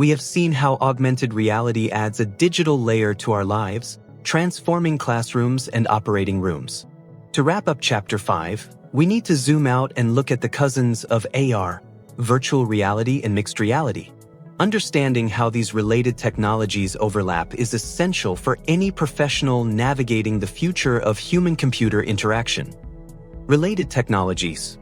we have seen how augmented reality adds a digital layer to our lives, transforming classrooms and operating rooms. To wrap up Chapter 5, we need to zoom out and look at the cousins of AR, virtual reality and mixed reality. Understanding how these related technologies overlap is essential for any professional navigating the future of human-computer interaction. Related technologies.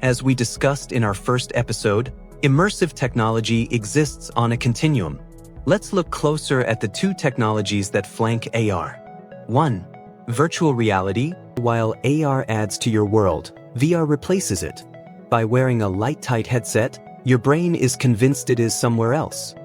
As we discussed in our first episode, immersive technology exists on a continuum. Let's look closer at the two technologies that flank AR. 1. Virtual reality. While AR adds to your world, VR replaces it. By wearing a light-tight headset, your brain is convinced it is somewhere else.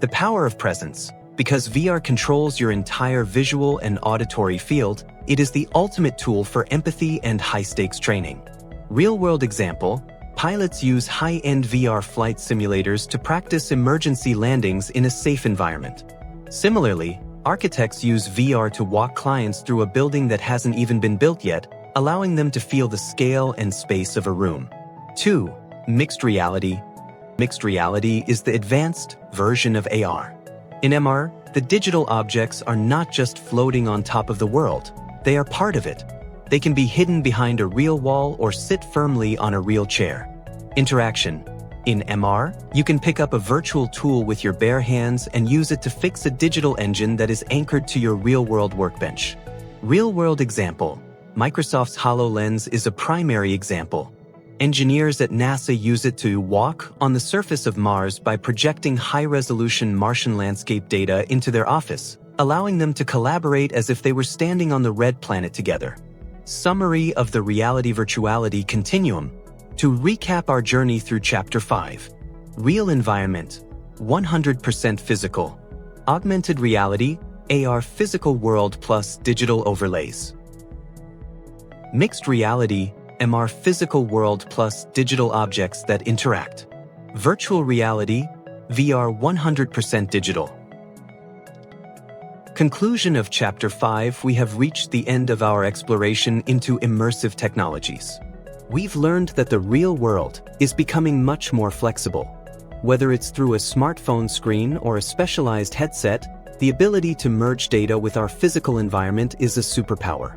The power of presence. Because VR controls your entire visual and auditory field, it is the ultimate tool for empathy and high-stakes training. Real-world example, pilots use high-end VR flight simulators to practice emergency landings in a safe environment. Similarly, architects use VR to walk clients through a building that hasn't even been built yet, allowing them to feel the scale and space of a room. 2. Mixed reality. Mixed reality is the advanced version of AR. In MR, the digital objects are not just floating on top of the world, they are part of it. They can be hidden behind a real wall or sit firmly on a real chair. Interaction. In MR, you can pick up a virtual tool with your bare hands and use it to fix a digital engine that is anchored to your real-world workbench. Real-world example. Microsoft's HoloLens is a primary example. Engineers at NASA use it to walk on the surface of Mars by projecting high-resolution Martian landscape data into their office, allowing them to collaborate as if they were standing on the red planet together. Summary of the Reality-Virtuality Continuum. To recap our journey through Chapter 5. Real environment, 100% physical. Augmented reality, AR physical world plus digital overlays. Mixed reality, MR physical world plus digital objects that interact. Virtual reality, VR 100% digital. Conclusion of Chapter 5. We have reached the end of our exploration into immersive technologies. We've learned that the real world is becoming much more flexible. Whether it's through a smartphone screen or a specialized headset, the ability to merge data with our physical environment is a superpower.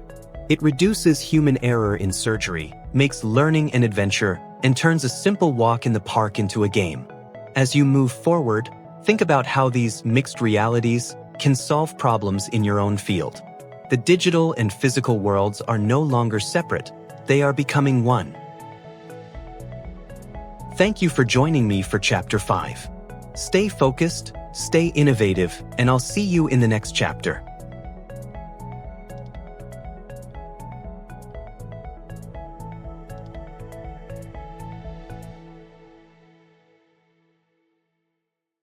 It reduces human error in surgery, makes learning an adventure, and turns a simple walk in the park into a game. As you move forward, think about how these mixed realities can solve problems in your own field. The digital and physical worlds are no longer separate. They are becoming one. Thank you for joining me for Chapter 5. Stay focused, stay innovative, and I'll see you in the next chapter.